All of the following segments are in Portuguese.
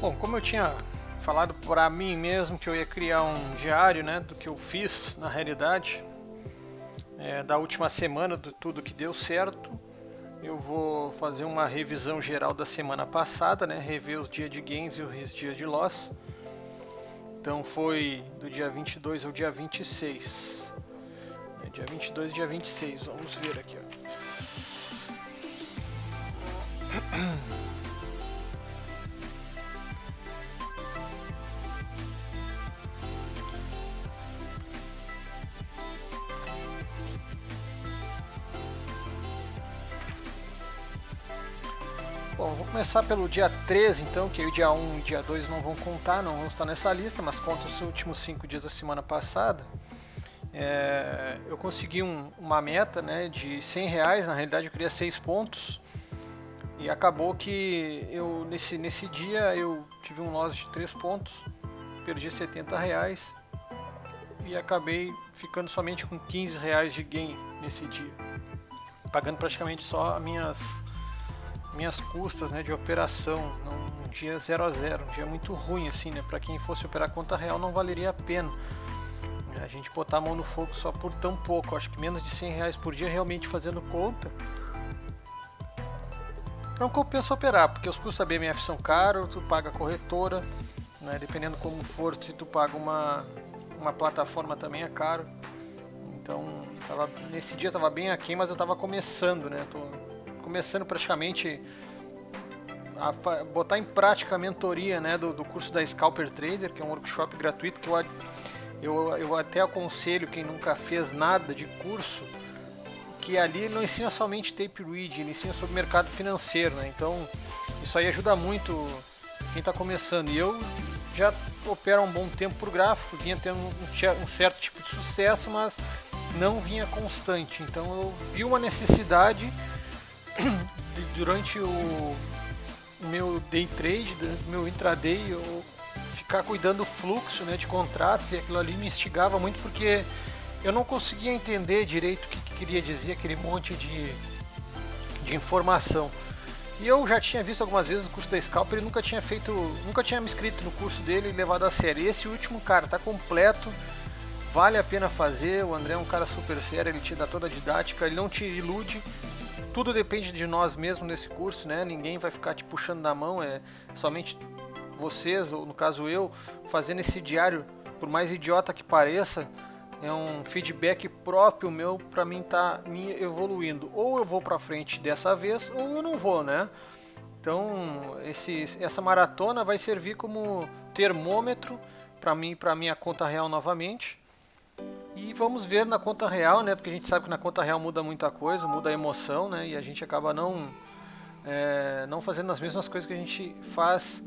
Bom, como eu tinha falado para mim mesmo que eu ia criar um diário, né, do que eu fiz na realidade, da última semana, de tudo que deu certo, eu vou fazer uma revisão geral da semana passada, né, rever os dias de gains e os dias de loss. Então foi do dia 22 ao dia 26. Dia 22 e dia 26, vamos ver aqui, ó. Bom, vou começar pelo dia 13 então, que aí o dia 1 e dia 2 não vão contar, não vão estar nessa lista, mas conta os últimos 5 dias da semana passada. Eu consegui uma meta, né, de R$100, na realidade eu queria 6 pontos, e acabou que eu nesse dia eu tive um loss de 3 pontos, perdi R$70 e acabei ficando somente com R$15 de gain nesse dia, pagando praticamente só as minhas custas, né, de operação, num dia 0 a 0, um dia muito ruim assim, né, para quem fosse operar conta real não valeria a pena a gente botar a mão no fogo só por tão pouco. Acho que menos de R$100 por dia realmente fazendo conta não compensa operar, porque os custos da BMF são caros, tu paga a corretora, né, dependendo como for, se tu paga uma plataforma também é caro. Então nesse dia estava bem aquém, mas eu estava começando, né, tô começando praticamente a botar em prática a mentoria, né, do curso da Scalper Trader, que é um workshop gratuito que eu até aconselho quem nunca fez nada de curso, que ali ele não ensina somente tape read, ele ensina sobre mercado financeiro, né? Então isso aí ajuda muito quem está começando. E eu já opero há um bom tempo por gráfico, vinha tendo um certo tipo de sucesso, mas não vinha constante. Então eu vi uma necessidade durante o meu day trade, meu intraday, eu ficar cuidando do fluxo, né, de contratos, e aquilo ali me instigava muito porque eu não conseguia entender direito o que queria dizer aquele monte de informação. E eu já tinha visto algumas vezes o curso da Scalper e nunca tinha me inscrito no curso dele e levado a sério. E esse último, cara, tá completo, vale a pena fazer. O André é um cara super sério, ele te dá toda a didática, ele não te ilude. Tudo depende de nós mesmos nesse curso, né? Ninguém vai ficar te puxando da mão, é somente vocês, ou no caso eu, fazendo esse diário, por mais idiota que pareça, é um feedback próprio meu para mim tá me evoluindo. Ou eu vou para frente dessa vez, ou eu não vou, né? Então, essa maratona vai servir como termômetro para mim, para minha conta real novamente. E vamos ver na conta real, né? Porque a gente sabe que na conta real muda muita coisa, muda a emoção, né? E a gente acaba não fazendo as mesmas coisas que a gente faz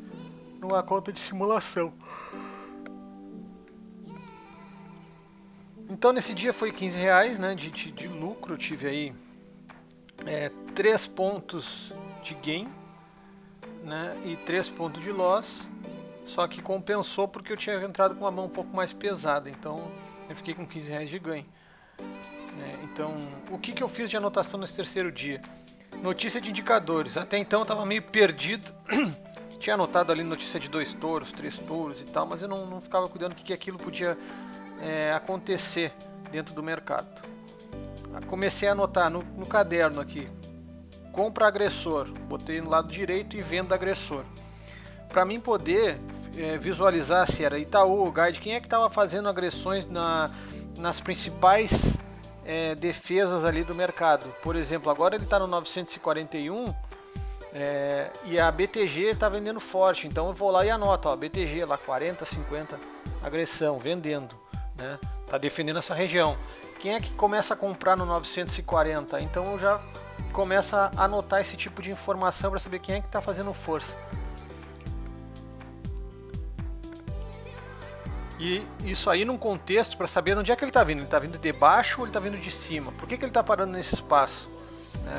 numa conta de simulação. Então nesse dia foi R$15, né? De lucro, eu tive aí 3 pontos de gain, né? E 3 pontos de loss. Só que compensou porque eu tinha entrado com uma mão um pouco mais pesada, então eu fiquei com R$15 de ganho. Então, o que eu fiz de anotação nesse terceiro dia? Notícia de indicadores. Até então eu estava meio perdido. Tinha anotado ali notícia de 2 touros, 3 touros e tal, mas eu não ficava cuidando do que aquilo podia acontecer dentro do mercado. Comecei a anotar no caderno aqui. Compra agressor. Botei no lado direito e venda agressor. Para mim poder visualizar se era Itaú, Guide, quem é que estava fazendo agressões nas principais defesas ali do mercado. Por exemplo, agora ele está no 941 e a BTG está vendendo forte, então eu vou lá e anoto, ó, BTG lá 40, 50, agressão, vendendo, né? Tá defendendo essa região. Quem é que começa a comprar no 940? Então eu já começo a anotar esse tipo de informação para saber quem é que está fazendo força. E isso aí num contexto para saber onde é que ele está vindo. Ele está vindo de baixo ou ele está vindo de cima? Por que ele está parando nesse espaço? Né?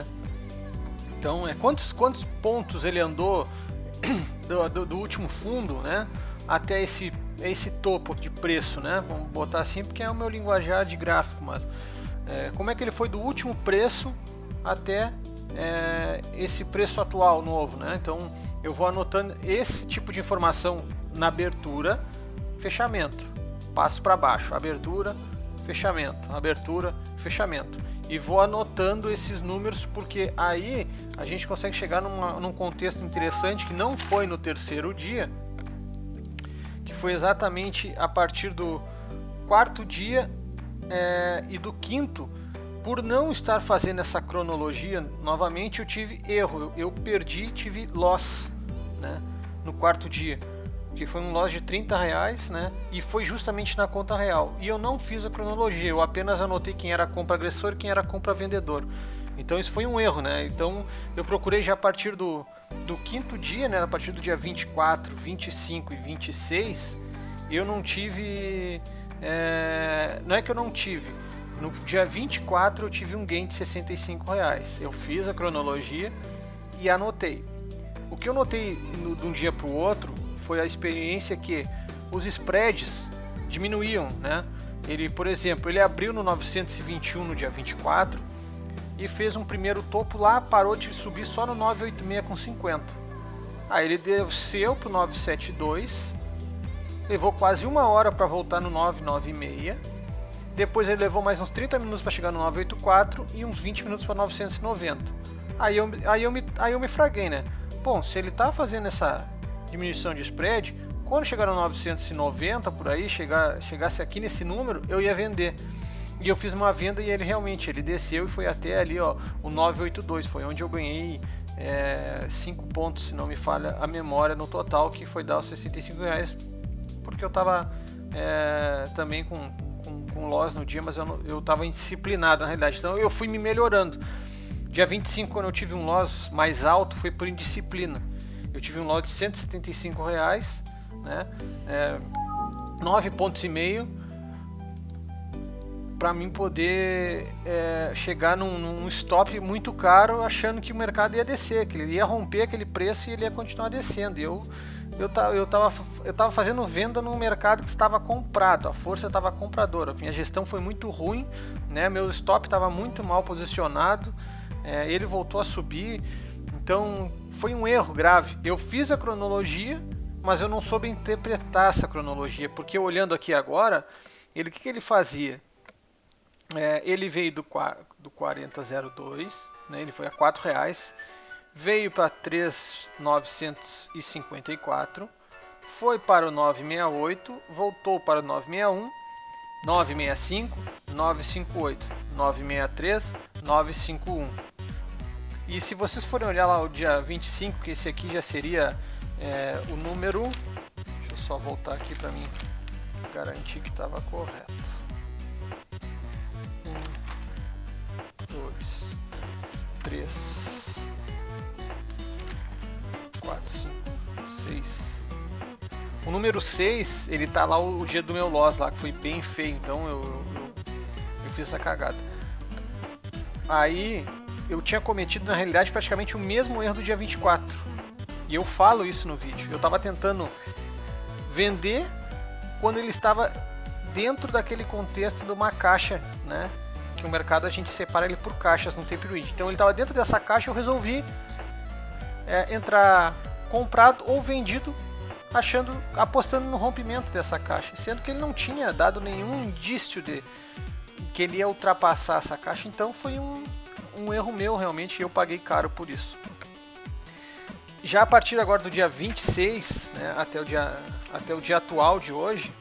Então, quantos pontos ele andou do último fundo, né, até esse topo de preço, né? Vamos botar assim porque é o meu linguajar de gráfico, mas como é que ele foi do último preço até esse preço atual novo, né? Então eu vou anotando esse tipo de informação na abertura, fechamento, passo para baixo, abertura, fechamento, e vou anotando esses números, porque aí a gente consegue chegar num contexto interessante que não foi no terceiro dia, que foi exatamente a partir do quarto dia e do quinto. Por não estar fazendo essa cronologia novamente, eu tive erro, eu perdi, tive loss, né, no quarto dia, que foi um loss de R$30, né, e foi justamente na conta real. E eu não fiz a cronologia, eu apenas anotei quem era compra agressor e quem era compra vendedor. Então isso foi um erro, né? Então eu procurei já a partir do quinto dia, né, a partir do dia 24, 25 e 26, eu não tive... não é que eu não tive. No dia 24 eu tive um gain de R$65. Eu fiz a cronologia e anotei. O que eu notei de um dia para o outro foi a experiência que os spreads diminuíam, né? Ele, por exemplo, ele abriu no 921 no dia 24 e fez um primeiro topo lá, parou de subir só no 986,50. Aí ele desceu para o 972, levou quase uma hora para voltar no 996. Depois ele levou mais uns 30 minutos para chegar no 984 e uns 20 minutos para 990. Aí eu me fraguei, né? Bom, se ele tá fazendo essa diminuição de spread, quando chegar no 990 por aí, chegasse aqui nesse número, eu ia vender. E eu fiz uma venda e ele realmente desceu e foi até ali, ó, o 982. Foi onde eu ganhei 5 pontos, se não me falha a memória, no total, que foi dar os R$65, porque eu tava também com loss no dia, mas eu estava indisciplinado na realidade, então eu fui me melhorando. Dia 25, quando eu tive um loss mais alto, foi por indisciplina. Eu tive um loss de R$175, né? 9,5 pontos para mim poder chegar num stop muito caro, achando que o mercado ia descer, que ele ia romper aquele preço e ele ia continuar descendo. E eu tava fazendo venda num mercado que estava comprado, a força estava compradora, minha gestão foi muito ruim, né? Meu stop estava muito mal posicionado, ele voltou a subir, então foi um erro grave. Eu fiz a cronologia, mas eu não soube interpretar essa cronologia, porque olhando aqui agora, o que ele fazia? Ele veio do 40,02, né? Ele foi a R$4, veio para 3.954, foi para o 968, voltou para o 961, 965, 958, 963, 951. E se vocês forem olhar lá o dia 25, que esse aqui já seria o número... Deixa eu só voltar aqui para mim garantir que estava correto. 1, 2, 3, 4, 5, 6. O número 6, ele tá lá o dia do meu loss lá, que foi bem feio, então eu fiz essa cagada. Aí eu tinha cometido na realidade praticamente o mesmo erro do dia 24. E eu falo isso no vídeo. Eu estava tentando vender quando ele estava dentro daquele contexto de uma caixa, né? Que o mercado a gente separa ele por caixas no tape read. Então ele estava dentro dessa caixa, eu resolvi entrar comprado ou vendido, apostando no rompimento dessa caixa, sendo que ele não tinha dado nenhum indício de que ele ia ultrapassar essa caixa. Então foi um erro meu realmente, e eu paguei caro por isso. Já a partir agora do dia 26, né, até o dia atual de hoje,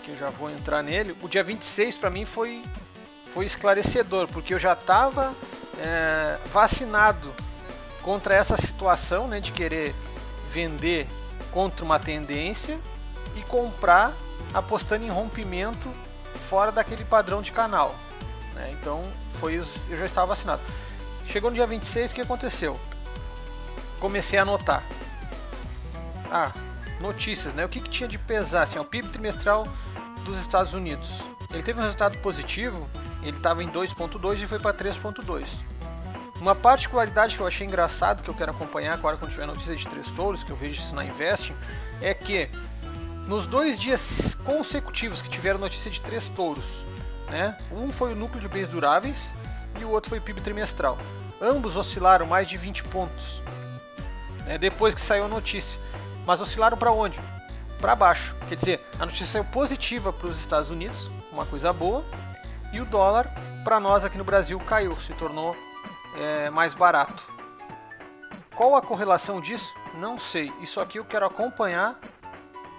que eu já vou entrar nele, o dia 26 para mim foi esclarecedor, porque eu já estava vacinado contra essa situação, né, de querer vender contra uma tendência e comprar apostando em rompimento fora daquele padrão de canal, né? Então eu já estava vacinado. Chegou no dia 26, o que aconteceu? Comecei a anotar. Notícias, né? O que tinha de pesar? Assim, o PIB trimestral dos Estados Unidos. Ele teve um resultado positivo, ele estava em 2,2 e foi para 3,2. Uma particularidade que eu achei engraçado, que eu quero acompanhar agora quando tiver notícia de 3 touros, que eu vejo isso na Investing, é que nos 2 dias consecutivos que tiveram notícia de 3 touros, né? Um foi o núcleo de bens duráveis e o outro foi o PIB trimestral. Ambos oscilaram mais de 20 pontos. né, depois que saiu a notícia. Mas oscilaram para onde? Para baixo. Quer dizer, a notícia saiu positiva para os Estados Unidos, uma coisa boa, e o dólar, para nós aqui no Brasil, caiu, se tornou mais barato. Qual a correlação disso? Não sei. Isso aqui eu quero acompanhar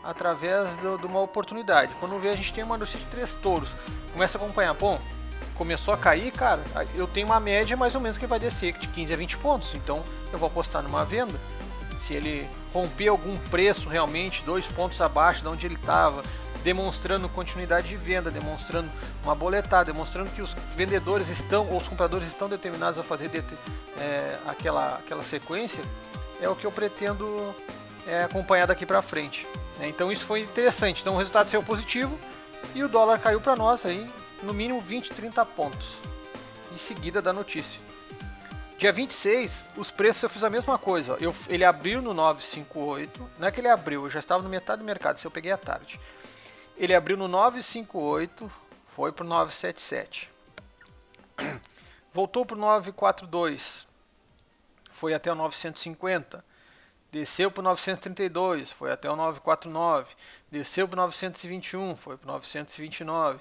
através de uma oportunidade. Quando vê, a gente tem uma notícia de 3 touros. Começa a acompanhar. Bom, começou a cair, cara, eu tenho uma média mais ou menos que vai descer de 15 a 20 pontos. Então eu vou apostar numa venda. Se ele romper algum preço realmente, 2 pontos abaixo de onde ele estava, demonstrando continuidade de venda, demonstrando uma boletada, demonstrando que os vendedores estão, ou os compradores estão determinados a fazer aquela sequência, é o que eu pretendo acompanhar daqui para frente. Então isso foi interessante. Então o resultado saiu positivo e o dólar caiu para nós aí no mínimo 20, 30 pontos em seguida da notícia. Dia 26, os preços eu fiz a mesma coisa. Ele abriu no 958, não é que ele abriu, eu já estava no metade do mercado, se eu peguei à tarde. Ele abriu no 958, foi para o 977. Voltou para o 942, foi até o 950. Desceu para o 932, foi até o 949. Desceu para o 921, foi para o 929.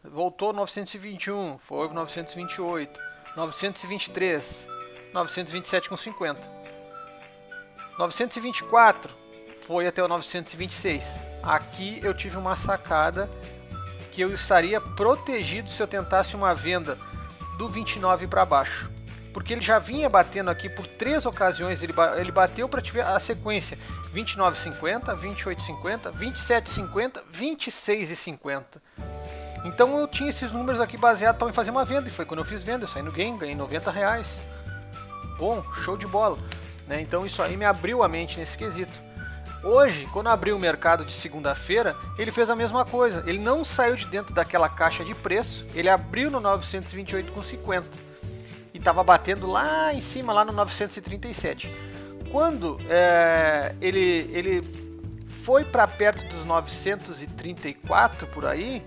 Voltou 921, foi para 928, 923, 927,50. 924 foi até o 926. Aqui eu tive uma sacada que eu estaria protegido se eu tentasse uma venda do 29 para baixo. Porque ele já vinha batendo aqui por 3 ocasiões, ele bateu para tiver a sequência 29,50, 28,50, 27,50, 26,50. Então eu tinha esses números aqui baseados para me fazer uma venda, e foi quando eu fiz venda, eu saí no game, ganhei R$90. Bom, show de bola, né? Então isso aí me abriu a mente nesse quesito. Hoje, quando abriu o mercado de segunda-feira, ele fez a mesma coisa, ele não saiu de dentro daquela caixa de preço, ele abriu no 928,50 e estava batendo lá em cima, lá no 937. Quando ele foi para perto dos 934 por aí,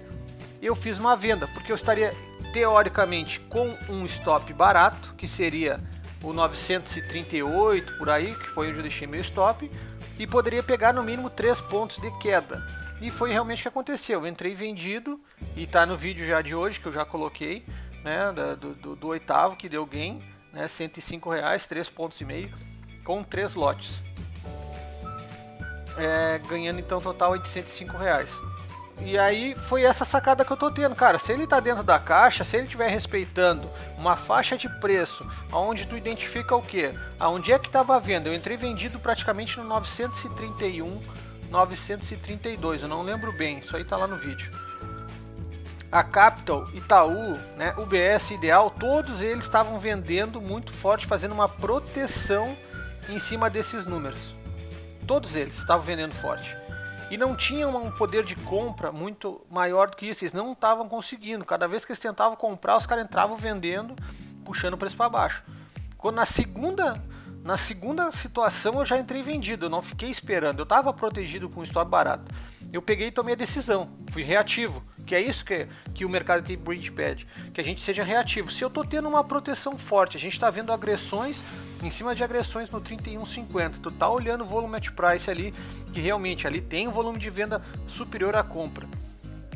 eu fiz uma venda, porque eu estaria teoricamente com um stop barato, que seria o 938 por aí, que foi onde eu deixei meu stop, e poderia pegar no mínimo 3 pontos de queda. E foi realmente o que aconteceu. Eu entrei vendido, e está no vídeo já de hoje, que eu já coloquei, né, do oitavo, que deu gain, né, R$105, 3,5 pontos, com 3 lotes. Ganhando então total de R$105. E aí foi essa sacada que eu tô tendo, cara. Se ele tá dentro da caixa, se ele estiver respeitando uma faixa de preço, onde tu identifica o que? Aonde é que estava vendo? Eu entrei vendido praticamente no 931, 932, eu não lembro bem, isso aí tá lá no vídeo. A Capital, Itaú, né, UBS, Ideal, todos eles estavam vendendo muito forte, fazendo uma proteção em cima desses números. Todos eles estavam vendendo forte. E não tinham um poder de compra muito maior do que isso, eles não estavam conseguindo. Cada vez que eles tentavam comprar, os caras entravam vendendo, puxando o preço para baixo. Quando na segunda situação eu já entrei vendido, eu não fiquei esperando, eu estava protegido com um stop barato. Eu peguei e tomei a decisão, fui reativo, que é isso que o mercado de bridge pede, que a gente seja reativo. Se eu estou tendo uma proteção forte, a gente está vendo agressões em cima de agressões no 31,50, tu tá olhando o volume at price ali, que realmente ali tem um volume de venda superior à compra.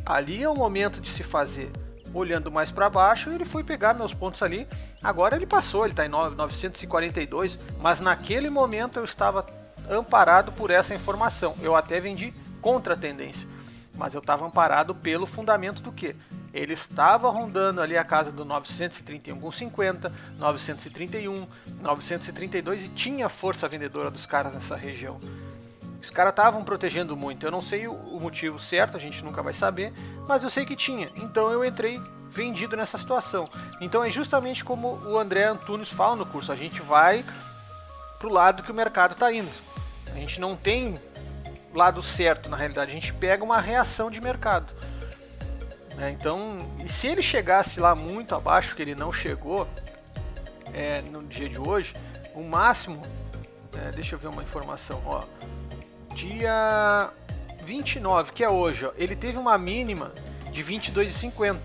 Ali é o momento de se fazer. Olhando mais para baixo, ele foi pegar meus pontos ali. Agora ele passou, ele está em 942, mas naquele momento eu estava amparado por essa informação. Eu até vendi contra a tendência, mas eu estava amparado pelo fundamento do que? Ele estava rondando ali a casa do 931,50, 931, 932 e tinha força vendedora dos caras nessa região. Os caras estavam protegendo muito, eu não sei o motivo certo, a gente nunca vai saber, mas eu sei que tinha, então eu entrei vendido nessa situação. Então é justamente como o André Antunes fala no curso, a gente vai pro lado que o mercado está indo. A gente não tem lado certo, na realidade, a gente pega uma reação de mercado. Então, e se ele chegasse lá muito abaixo, que ele não chegou no dia de hoje, o máximo, deixa eu ver uma informação, ó, dia 29, que é hoje, ó, ele teve uma mínima de 22,50.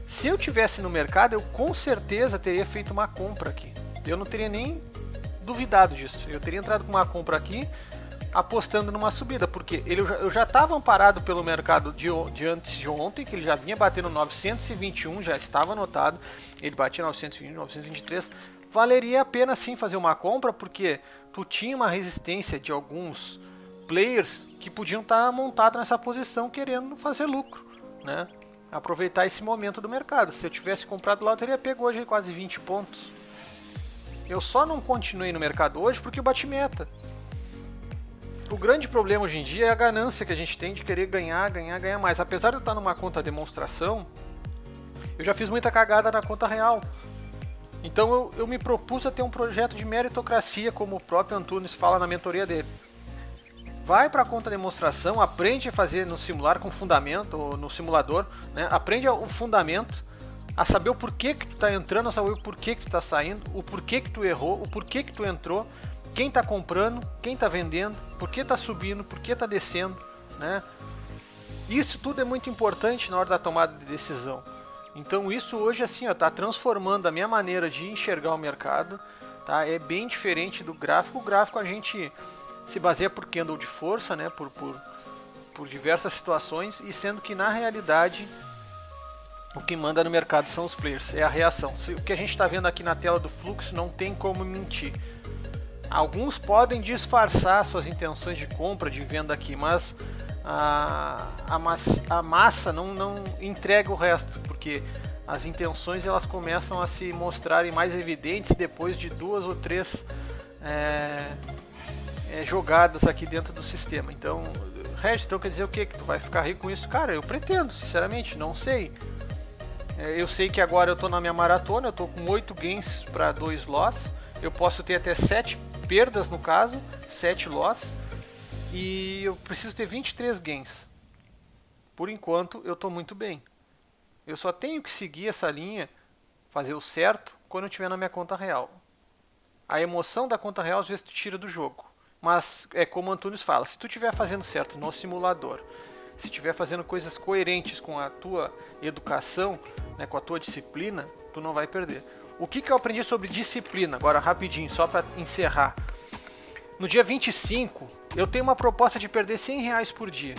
Se eu tivesse no mercado, eu com certeza teria feito uma compra aqui. Eu não teria nem duvidado disso. Eu teria entrado com uma compra aqui, apostando numa subida, porque eu já estava amparado pelo mercado de antes de ontem, que ele já vinha batendo 921, já estava anotado, ele batia 920, 923, valeria a pena sim fazer uma compra, porque tu tinha uma resistência de alguns players que podiam estar montados nessa posição querendo fazer lucro, né? Aproveitar esse momento do mercado. Se eu tivesse comprado lá, eu teria pego hoje quase 20 pontos. Eu só não continuei no mercado hoje porque eu bati meta. O grande problema hoje em dia é a ganância que a gente tem de querer ganhar mais. Apesar de eu estar numa conta demonstração, eu já fiz muita cagada na conta real. Então eu me propus a ter um projeto de meritocracia, como o próprio Antunes fala na mentoria dele. Vai para a conta demonstração, aprende a fazer no simular com fundamento, ou no simulador, né? Aprende o fundamento, a saber o porquê que tu está entrando, a saber o porquê que tu está saindo, o porquê que tu errou, o porquê que tu entrou, quem está comprando, quem está vendendo, por que está subindo, por que está descendo, né? Isso tudo é muito importante na hora da tomada de decisão. Então isso hoje assim está transformando a minha maneira de enxergar o mercado, tá? É bem diferente do gráfico. O gráfico a gente se baseia por candle de força, né? Por diversas situações, e sendo que na realidade o que manda no mercado são os players, é a reação. O que a gente está vendo aqui na tela do fluxo não tem como mentir. Alguns podem disfarçar suas intenções de compra, de venda aqui, mas a massa não entrega o resto, porque as intenções elas começam a se mostrarem mais evidentes depois de 2 ou 3 jogadas aqui dentro do sistema. Então, Regis, então quer dizer o que? Que tu vai ficar rico com isso? Cara, eu pretendo, sinceramente, não sei. Eu sei que agora eu estou na minha maratona, eu estou com 8 gains para 2 loss, eu posso ter até 7 perdas no caso, 7 loss, e eu preciso ter 23 gains. Por enquanto eu estou muito bem. Eu só tenho que seguir essa linha, fazer o certo, quando eu estiver na minha conta real. A emoção da conta real às vezes te tira do jogo. Mas é como o Antunes fala, se tu estiver fazendo certo no simulador, se estiver fazendo coisas coerentes com a tua educação, né, com a tua disciplina, tu não vai perder. O que eu aprendi sobre disciplina? Agora rapidinho, só para encerrar. No dia 25, eu tenho uma proposta de perder R$100 por dia.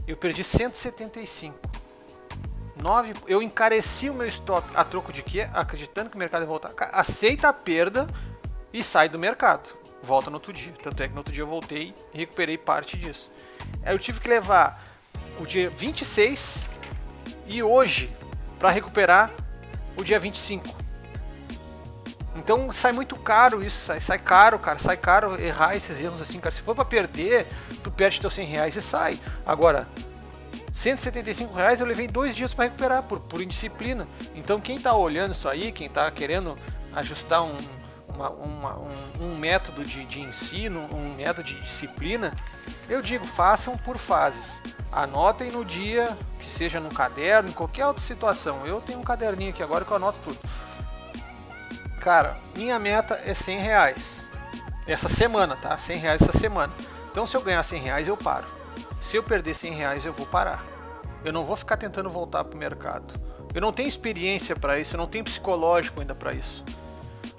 Eu perdi 175. Eu encareci o meu estoque a troco de quê? Acreditando que o mercado ia voltar. Aceita a perda e sai do mercado. Volta no outro dia. Tanto é que no outro dia eu voltei e recuperei parte disso. Aí eu tive que levar o dia 26 e hoje para recuperar o dia 25. Então sai muito caro isso, sai caro, cara, sai caro errar esses erros assim, cara. Se for para perder, tu perde teus R$100 e sai. Agora, R$175 eu levei 2 dias para recuperar por indisciplina. Então quem tá olhando isso aí, quem tá querendo ajustar um método de ensino, um método de disciplina, eu digo, façam por fases. Anotem no dia, que seja no caderno, em qualquer outra situação. Eu tenho um caderninho aqui agora que eu anoto tudo. Cara, minha meta é R$100 essa semana, tá? R$100 essa semana. Então se eu ganhar R$100 eu paro. Se eu perder R$100 eu vou parar. Eu não vou ficar tentando voltar pro mercado. Eu não tenho experiência para isso, eu não tenho psicológico ainda para isso.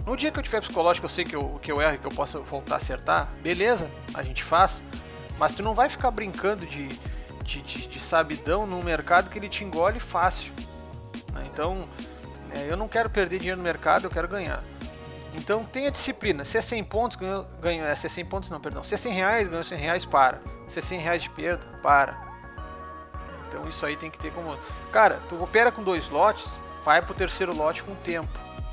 No dia que eu tiver psicológico, eu sei que eu erro e que eu posso voltar a acertar, beleza, a gente faz. Mas tu não vai ficar brincando de sabidão num mercado que ele te engole fácil, né? Então, eu não quero perder dinheiro no mercado, eu quero ganhar. Então tenha disciplina. Se é 100 pontos, ganho. Se é 100 pontos, não, perdão. Se é R$100, ganhou R$100, para. Se é R$100 de perda, para. Então isso aí tem que ter como... Cara, tu opera com 2 lotes, vai pro terceiro lote com tempo.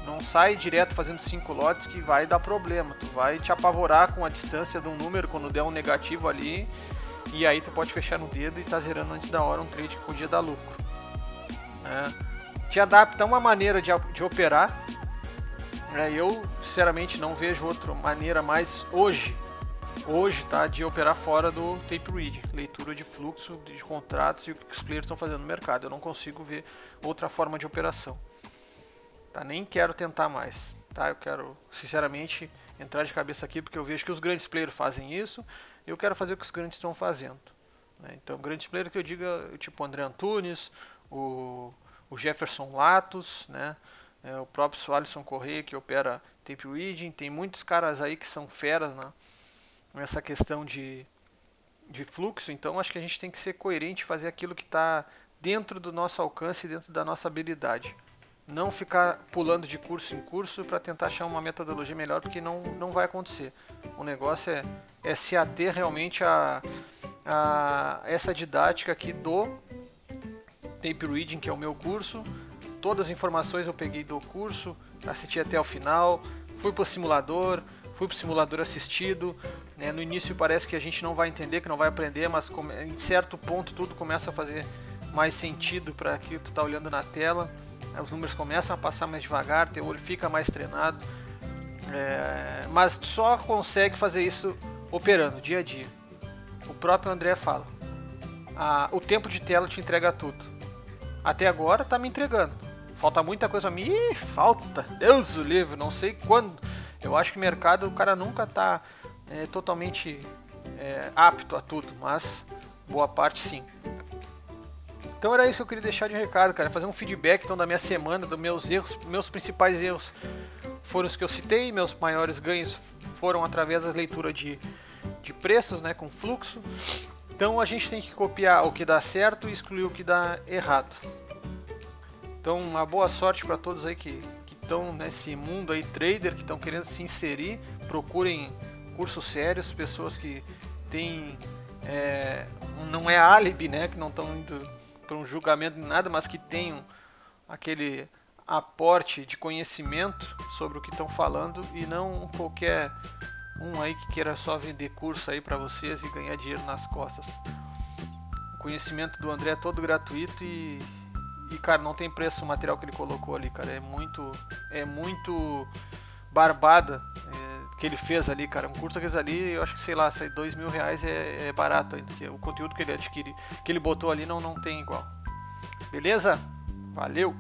Não sai direto fazendo 5 lotes que vai dar problema. Tu vai te apavorar com a distância de um número quando der um negativo ali. E aí tu pode fechar no dedo e tá zerando antes da hora um trade que podia dar lucro. Te adapta a uma maneira de operar. Eu sinceramente não vejo outra maneira mais hoje, tá, de operar fora do tape reading, leitura de fluxo de contratos e o que os players estão fazendo no mercado. Eu não consigo ver outra forma de operação, tá? Nem quero tentar mais, tá? Eu quero sinceramente entrar de cabeça aqui porque eu vejo que os grandes players fazem isso. Eu quero fazer o que os grandes estão fazendo, né? Então grandes players que eu diga, tipo André Antunes, o Jefferson Latos, né? O próprio Alisson Correia, que opera tape reading, tem muitos caras aí que são feras nessa questão de fluxo, então acho que a gente tem que ser coerente e fazer aquilo que está dentro do nosso alcance, dentro da nossa habilidade. Não ficar pulando de curso em curso para tentar achar uma metodologia melhor, porque não vai acontecer. O negócio é se ater realmente a essa didática aqui do tape reading, que é o meu curso. Todas as informações eu peguei do curso, assisti até o final, fui para o simulador assistido, né? No início parece que a gente não vai entender, que não vai aprender, mas em certo ponto tudo começa a fazer mais sentido para aquilo que tu está olhando na tela. Os números começam a passar mais devagar, teu olho fica mais treinado, mas só consegue fazer isso operando dia a dia. O próprio André fala, o tempo de tela te entrega tudo. Até agora está me entregando. Falta muita coisa pra mim. Falta, Deus o livre, não sei quando. Eu acho que o mercado, o cara nunca está totalmente apto a tudo, mas boa parte sim. Então era isso que eu queria deixar de recado, cara. Fazer um feedback então da minha semana, dos meus erros. Meus principais erros foram os que eu citei. Meus maiores ganhos foram através da leitura de preços, né, com fluxo. Então a gente tem que copiar o que dá certo e excluir o que dá errado. Então uma boa sorte para todos aí que estão nesse mundo aí, trader, que estão querendo se inserir. Procurem cursos sérios, pessoas que têm... não é álibi, né, que não estão indo para um julgamento nem nada, mas que tenham aquele aporte de conhecimento sobre o que estão falando, e não qualquer um aí que queira só vender curso aí para vocês e ganhar dinheiro nas costas. O conhecimento do André é todo gratuito e cara, não tem preço o material que ele colocou ali, cara. É muito barbada que ele fez ali, cara. Um curso daqueles ali, eu acho que, sei lá, R$2.000 é barato ainda. O conteúdo que ele adquire, que ele botou ali, não tem igual. Beleza? Valeu!